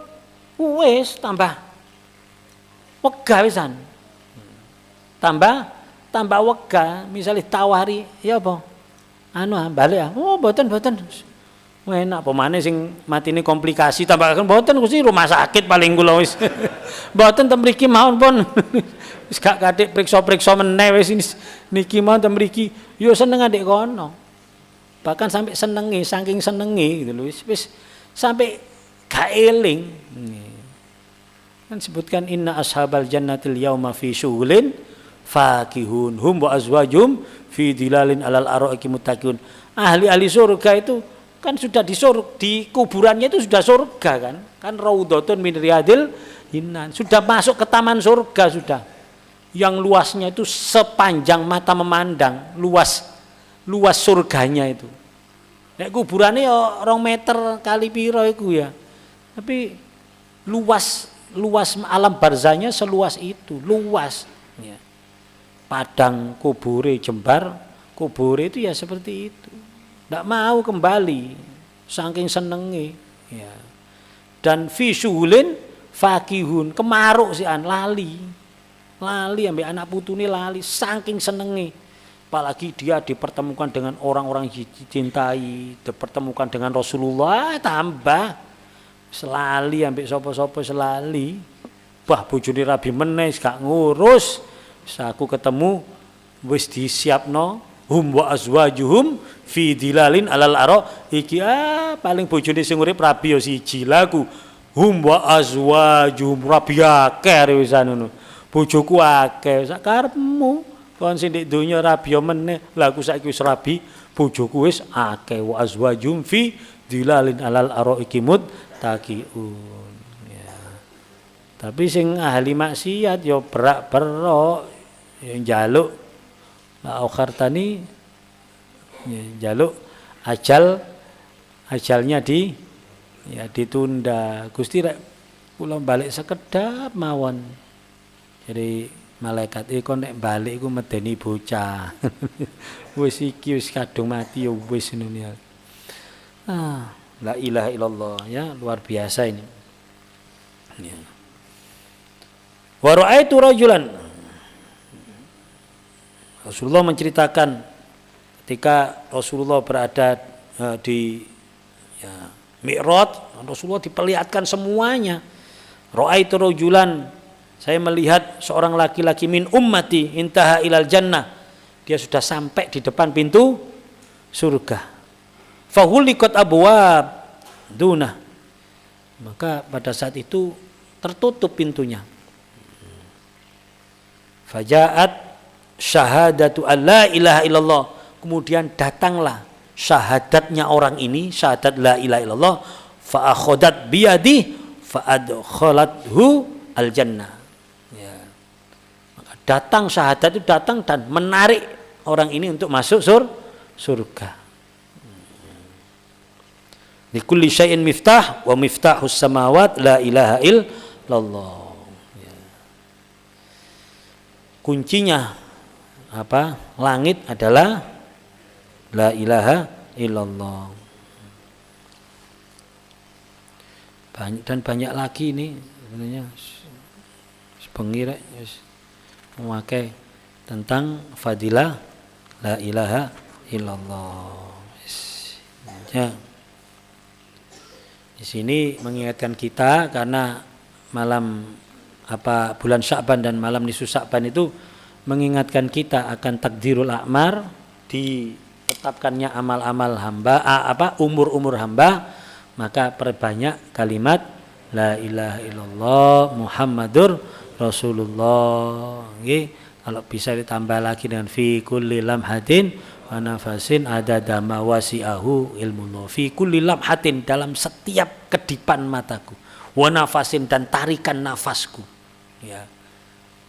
wes tambah wegah wisan. Tambah wegah, misalnya tawari, ya apa? Anu balik ya. Oh, mboten. Enak pemane sing matine komplikasi tambahkan mboten Gusti rumah sakit paling kula wis. Mboten ten mriki mawon pun. Wis gak kathik priksa-priksa meneh wis niki mawon ten mriki. Yo seneng adik kono. Bahkan sampai senenge, saking senenge gitu lho wis sampai gak eling. Kan sebutkan inna ashabal jannatil yauma fi syughulin fakihun hum wa azwajum fi dilalin alal ara'iki muttaqun. Ahli-ahli surga itu kan sudah di kuburannya itu sudah surga kan raudhatun min riyadil jinan, sudah masuk ke taman surga sudah, yang luasnya itu sepanjang mata memandang, luas surganya itu. Nek kuburannya ya 2 meter kali piro iku ya, tapi luas alam barzahnya seluas itu, luas ya. Padang kubure Jembar, kubure itu ya seperti itu. Tidak mau kembali, saking senengi. Ya. Dan visualin fakihun, kemaruk sih lali ambil anak putune lali, saking senengi. Apalagi dia dipertemukan dengan orang-orang yang dicintai, dipertemukan dengan Rasulullah, tambah selali ambil sopo-sopo selali. Bah bojone rabi meneh gak ngurus. Aku ketemu wis disiapno hum wa azwajuhum fi dilalin alal ara iki paling bojone sing urip rabi ya siji laku hum wa azwajuhum rabi akeh wisan ngono. Bojoku akeh sak karepmu kon sing ndek donya rabi meneh lha aku saiki wis rabi bojoku wis akeh wa azwajuhum fi dilalin alal ara iki muttaqiun. Ya. Tapi sing ahli maksiat ya berak-berok yang jaluk akhartani ya, jaluk ajalnya ditunda. Gusti rek kula balik sekedap mawon. Jadi malaikat iku nek balik iku medeni bocah. Wis iki wis kadung mati ya wis ngono ya. La ilaha illallah ya, luar biasa ini. Ya. Wa ra'aitu rajulan, Rasulullah menceritakan ketika Rasulullah berada di Mi'raj, Rasulullah diperlihatkan semuanya. Ra'aitu rajulan, saya melihat seorang laki-laki min ummati intaha ilal jannah. Dia sudah sampai di depan pintu surga. Fahuliqat abwab dunah. Maka pada saat itu tertutup pintunya. Faja'at syahadatu alla ilaha illallah, kemudian datanglah syahadatnya orang ini, syahadat la ilaha illallah, fa akhadat biyadi fa adkhalathu aljannah. Ya. Maka datang syahadat itu datang dan menarik orang ini untuk masuk surga. Likulli syai'in miftah wa miftahus samawat la ilaha illallah. Ya. Kuncinya apa? Langit adalah la ilaha illallah. banyak lagi ini sebenarnya sebengi rek memakai tentang fadilah la ilaha illallah. Ya. Di sini mengingatkan kita karena bulan Sya'ban dan malam nisfu Sya'ban itu mengingatkan kita akan takdirul a'mar, ditetapkannya amal-amal hamba, umur-umur hamba, maka perbanyak kalimat la ilaha illallah Muhammadur Rasulullah. Kalau bisa ditambah lagi dengan fi kulli lamhatin wa nafasin adada ma wasi'ahu ilmullah. Fi kulli lamhatin, dalam setiap kedipan mataku, wa nafasin, dan tarikan nafasku, ya,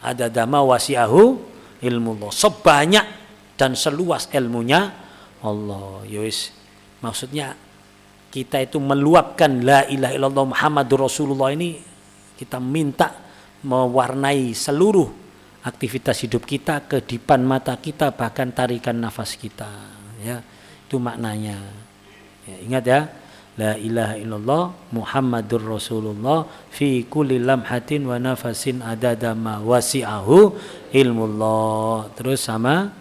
adada ma wasi'ahu ilmullah, sebanyak dan seluas ilmunya Allah. Yowis, maksudnya kita itu meluapkan la ilaha illallah Muhammadur Rasulullah ini, kita minta mewarnai seluruh aktivitas hidup kita, kedipan mata kita, bahkan tarikan nafas kita, ya, itu maknanya. Ya, ingat ya, la ilaha illallah Muhammadur Rasulullah fi kulli lamhatin wa nafasin adada ma wasi'ahu ilmullah. Terus sama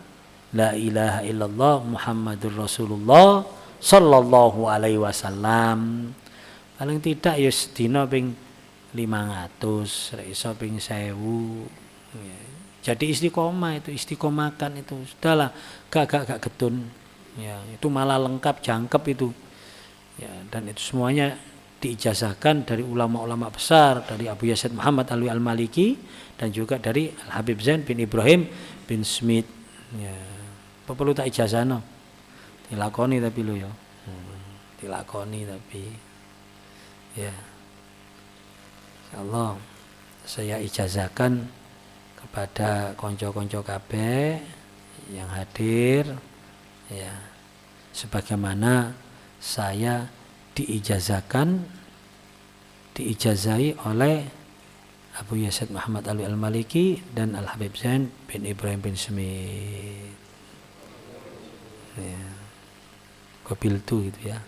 la ilaha illallah Muhammadur Rasulullah sallallahu alaihi wasallam. Paling tidak ya sedina ping 500, iso ping 1000. Ya. Jadi istiqomah itu, istiqomahkan itu, sudahlah, gak getun, ya, itu malah lengkap, jangkep itu, ya, dan itu semuanya diijazahkan dari ulama-ulama besar, dari Abu Yazid Muhammad Alwi Al-Maliki dan juga dari Al Habib Zain bin Ibrahim bin Smith. Ya, apa perlu tak ijazah no? Dilakoni tapi lo ya, dilakoni tapi, ya, insyaallah saya ijazahkan kepada konco-konco kabeh yang hadir, ya, sebagaimana saya diijazahi oleh Abu Yazid Muhammad Alwi Al-Maliki dan Al Habib Zain bin Ibrahim bin Smith. Ya. Qabiltu gitu ya.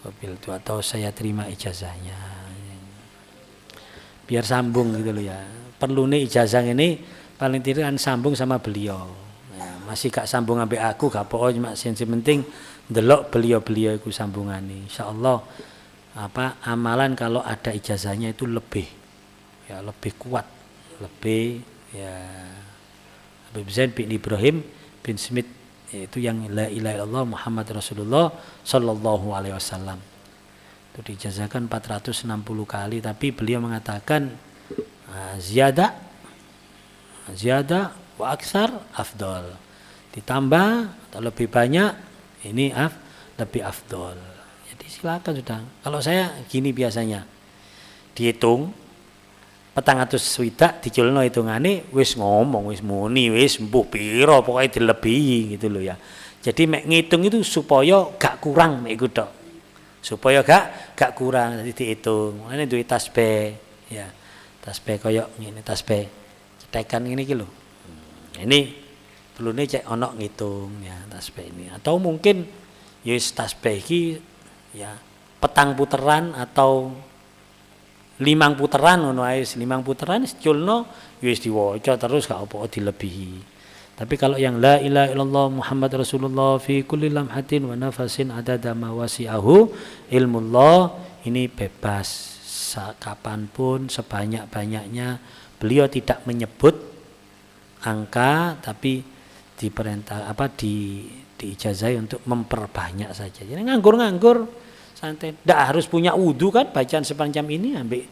Qabiltu, atau saya terima ijazahnya. Biar sambung gitu loh ya. Perlu nih ijazah ini paling tidak kan sambung sama beliau. Ya, masih gak sambung ambek aku gak apa-apa, cuma yang penting delok beliau-beliau itu sambungan nih. Insyaallah amalan kalau ada ijazahnya itu lebih kuat, lebih, ya. Habib Zain bin Ibrahim bin Smith, yaitu yang la ilaha illallah Muhammad Rasulullah sallallahu alaihi wasallam. Itu diijazahkan 460 kali, tapi beliau mengatakan ziyada wa aksar afdol, ditambah atau lebih banyak ini lebih afdol. Jadi silakan sudah. Kalau saya gini biasanya dihitung 400 swidak diculno hitungane wis ngomong, wis muni, wis mbuh piro pokoke dilebihi gitu loh ya. Jadi mek ngitung itu supaya gak kurang mek iku tok. Supaya gak kurang, jadi dihitung. Ini duit tasbih ya. Tasbih koyok ngene, tasbih cetekan ngene iki lho. Ini perlune cek ana ngitung ya tasbih ini. Atau mungkin ya tasbih iki ya petang puteran atau 5 puteran ngono ae, 5 puteran culno wis diwaca terus gak apa-apa dilebihi. Tapi kalau yang la ilaha illallah Muhammad Rasulullah fi kulli lamhatin wa nafasin adada ma wasi'ahu ilmullah, ini bebas kapanpun sebanyak-banyaknya. Beliau tidak menyebut angka, tapi diperintah diijazahi untuk memperbanyak saja. Jadi nganggur santai, tidak harus punya wudu kan, bacaan sepanjang ini ambil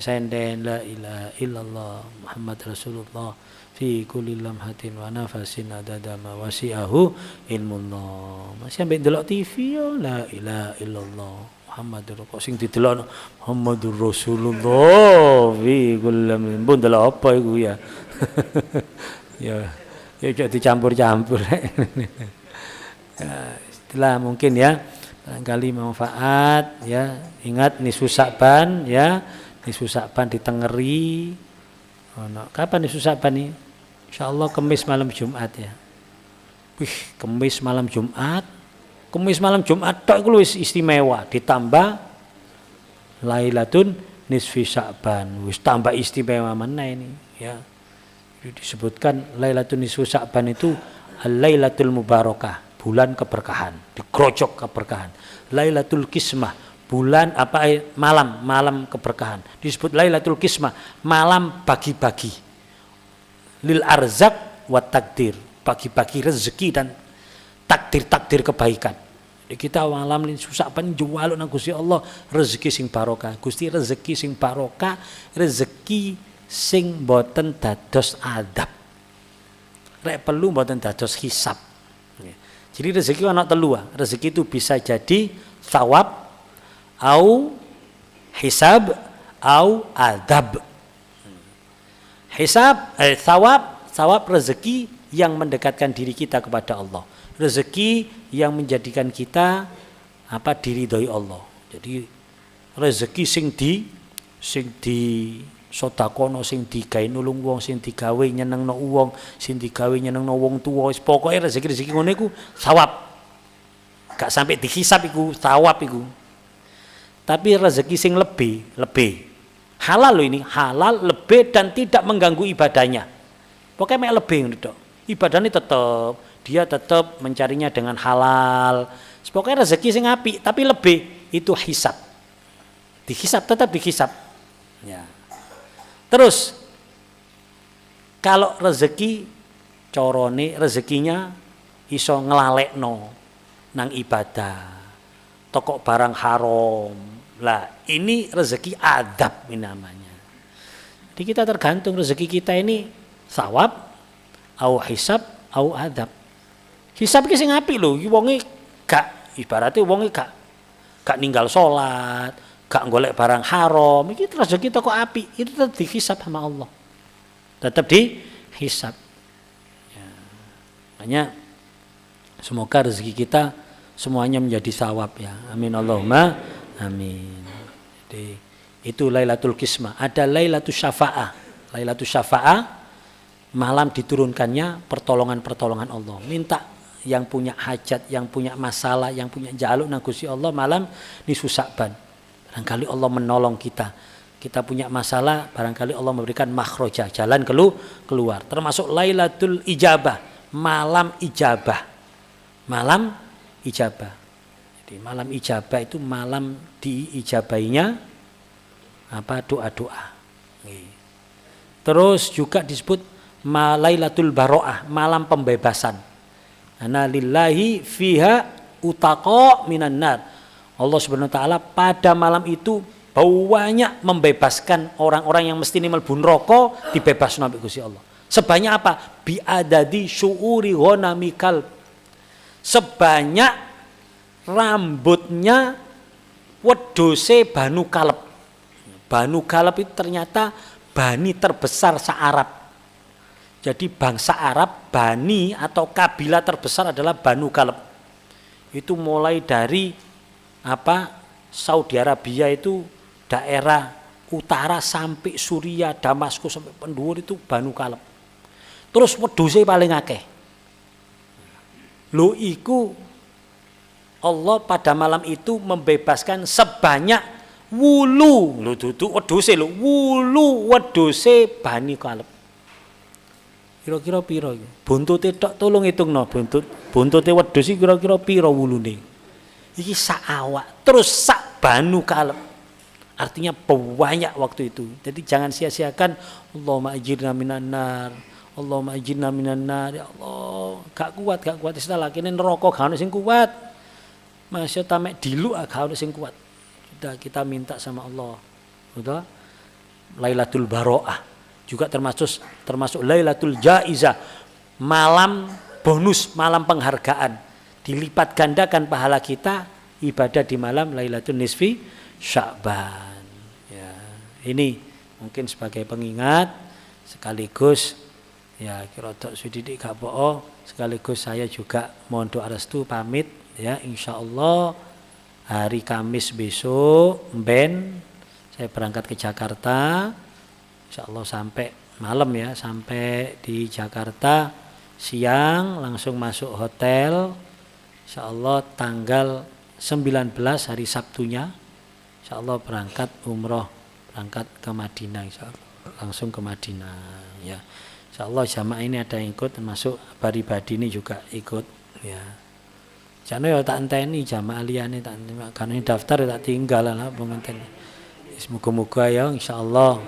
senden la ilaha illallah Muhammad Rasulullah fi kulli lamhatin wa nafasin adada ma wasi'ahu ilmullah. Masih ambil delok TV ya la ilaha illallah Muhammadur kok sing didelok Muhammadur Rasulullah fi kullam pun delok apa iku ya. ya jadi dicampur-campur. Ya, itulah mungkin ya, barangkali manfaat ya. Ingat nisfu Sya'ban ya, nisfu Sya'ban ditengeri. Kapan nisfu Sya'ban nih? Insyaallah Kamis malam Jumat ya. Wih, Kamis malam Jumat tok iku wis istimewa, ditambah Lailatun nisfi Sya'ban. Wis tambah istimewa mana ini ya. Disebutkan Lailatul Nisfu Sya'ban itu Lailatul Mubarakah, bulan keberkahan, dikrojok keberkahan. Lailatul Qismah, bulan malam keberkahan. Disebut Lailatul Qismah, malam bagi-bagi. Lil arzak wa takdir, bagi-bagi rezeki dan takdir kebaikan. Kita malam Nisfu Sya'ban jual nang Gusti Allah rezeki sing barokah. Gusti rezeki sing barokah, rezeki sing boten dados adab. Rek perlu boten dados hisab. Jadi rezeki ana telu. Rezeki itu bisa jadi thawab au hisab au adab. Hisab thawab rezeki yang mendekatkan diri kita kepada Allah. Rezeki yang menjadikan kita diridhoi Allah. Jadi rezeki sing di sodakono, sing digawe nulung wong, sing digawe nyenengno wong, sing digawe nyenengno wong tuwa, pokoke rezeki ngono iku thawab. Gak sampai dihisab iku thawab iku. Tapi rezeki sing lebih halal loh ini, halal lebih dan tidak mengganggu ibadahnya. Pokoknya mek lebih ngono tok. Ibadahnya dia tetap mencarinya dengan halal. Pokoknya rezeki sing apik tapi lebih itu hisab. Tetap dihisab. Ya. Terus kalau rezeki corone rezekinya iso nglalekno nang ibadah, tokok barang haram. Lah ini rezeki adab namanya. Jadi kita tergantung rezeki kita ini sawab, au hisab, au adab. Hisab ki sing apik lho, wonge gak ibaratnya wonge gak ninggal salat, gak golek barang haram, iki rezeki toko api, itu tetap dihisab sama Allah. Tetap dihisab. Ya. Makanya semoga rezeki kita semuanya menjadi sawab ya. Amin Allahumma amin. Jadi itu Lailatul Qismah. Ada Lailatul Syafa'ah. Lailatul Syafa'ah malam diturunkannya pertolongan-pertolongan Allah. Minta yang punya hajat, yang punya masalah, yang punya jaluk nang Gusti Allah malam nisfu Sya'ban. Barangkali Allah menolong kita. Kita punya masalah, barangkali Allah memberikan makhroja, jalan keluar. Termasuk Lailatul Ijabah, malam ijabah. Malam ijabah. Jadi malam ijabah itu malam diijabainya doa-doa. Terus juga disebut Lailatul Baro'ah, malam pembebasan. Ana lillahi fiha utaqa minan nar. Allah Subhanahu wa taala pada malam itu banyak membebaskan orang-orang yang mesti mlebu neraka dibebasno ambek Gusti Allah. Sebanyak apa? Bi adadi syuuri ghanamikal. Sebanyak rambutnya wedhuse Banu Kaleb. Banu Kaleb itu ternyata bani terbesar se-Arab. Jadi bangsa Arab, bani atau kabilah terbesar adalah Banu Kaleb. Itu mulai dari Saudi Arabia itu daerah utara sampai Suriah, Damaskus sampai penduwur itu Banu Kaleb. Terus wedhuse paling akeh. Lho iku Allah pada malam itu membebaskan sebanyak wulu. Lho dudu wedhuse lho, wulu wedhuse Bani Kaleb. Kira-kira piro iki? Buntute tok tolong hitungno buntute wedhus iki kira-kira piro wulune? Iki sak awak, terus sak Banu Kaleb. Artinya banyak waktu itu. Jadi jangan sia-siakan Allahumma ajirna minan nar. Allahumma ajirna minan nar. Ya Allah, gak kuat istilah kene neraka gak ono sing kuat. Masya tamek dilu gak ono sing kuat. Sudah kita minta sama Allah. Udah. Lailatul Baro'ah juga termasuk Lailatul Jaizah, malam bonus, malam penghargaan. Dilipat gandakan pahala kita ibadah di malam Lailatul Nisfi Sya'ban. Ya, ini mungkin sebagai pengingat sekaligus ya kira tok sudidik gak po, sekaligus saya juga mohon doa restu pamit ya, insyaallah hari Kamis besok saya berangkat ke Jakarta. Insyaallah sampai malam ya, sampai di Jakarta siang langsung masuk hotel. Insyaallah tanggal 19 hari Sabtunya insyaallah berangkat umroh, berangkat ke Madinah insyaallah, langsung ke Madinah ya. Insyaallah jamaah ini ada yang ikut, termasuk pribadi ini juga ikut ya. Jangan ya tak enteni jamaah liyane tak enteni, karena ini daftar tak tinggal lah pengantin. Semoga-moga ya insyaallah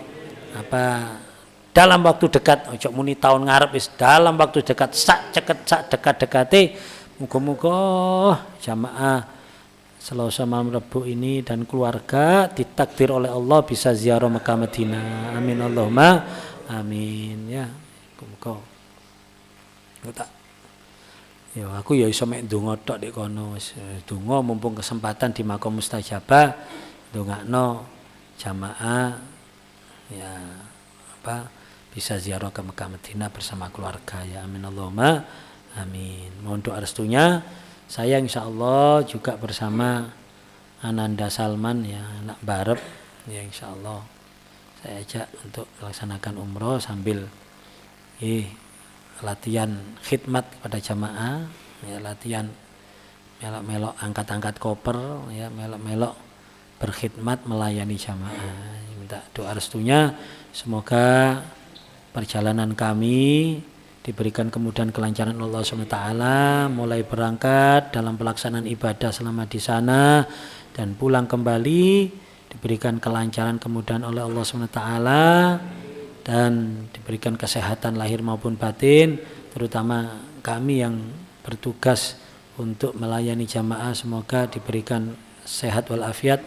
dalam waktu dekat, ojo muni tahun ngarep wis, dalam waktu dekat sak dekat-dekate muga-muga jamaah Selasa malam Rabu ini dan keluarga ditakdir oleh Allah bisa ziarah Mekah Madinah. Amin Allahumma amin ya. Muga-muga. Ya aku ya iso mek ndonga tok nek kono wis donga mumpung kesempatan di makom mustajabah ndongakno jamaah ya bisa ziarah ke Mekah Madinah bersama keluarga ya. Amin Allahumma amin. Mohon doa restunya. Saya insyaallah juga bersama Ananda Salman ya, anak Barep ya, insyaallah saya ajak untuk melaksanakan umroh sambil latihan khidmat kepada jamaah ya, latihan melok-melok angkat-angkat koper ya, melok-melok berkhidmat melayani jamaah. Minta doa restunya semoga perjalanan kami diberikan kemudahan kelancaran Allah SWT mulai berangkat dalam pelaksanaan ibadah selama di sana dan pulang kembali diberikan kelancaran kemudahan oleh Allah SWT dan diberikan kesehatan lahir maupun batin, terutama kami yang bertugas untuk melayani jamaah semoga diberikan sehat walafiat,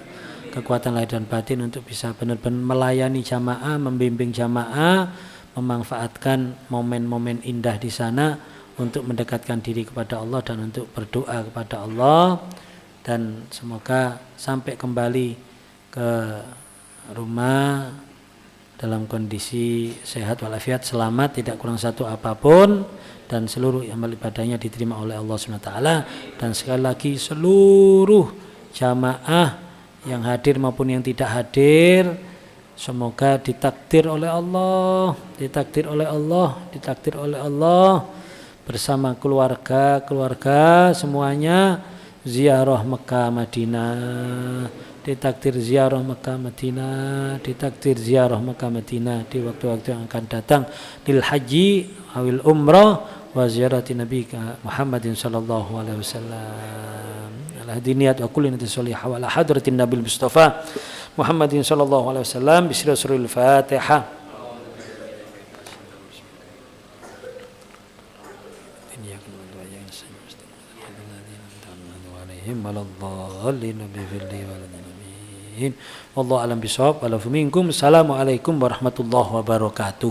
kekuatan lahir dan batin untuk bisa benar-benar melayani jamaah, membimbing jamaah, memanfaatkan momen-momen indah di sana untuk mendekatkan diri kepada Allah dan untuk berdoa kepada Allah, dan semoga sampai kembali ke rumah dalam kondisi sehat walafiat, selamat, tidak kurang satu apapun, dan seluruh amal ibadahnya diterima oleh Allah SWT. Dan sekali lagi seluruh jamaah yang hadir maupun yang tidak hadir semoga ditakdir oleh Allah bersama keluarga semuanya ziarah Mekah Madinah, ditakdir ziarah Mekah Madinah di waktu-waktu yang akan datang, lil haji awil umrah wa ziyarati Nabi Muhammadin sallallahu alaihi wasallam ala hadiniyat wa kulli nati salihah wa ala hadratin Nabil Mustafa Muhammadin sallallahu alaihi wasallam bi suril Fatihah. Wallahu alam bisawab. Assalamualaikum warahmatullahi wabarakatuh.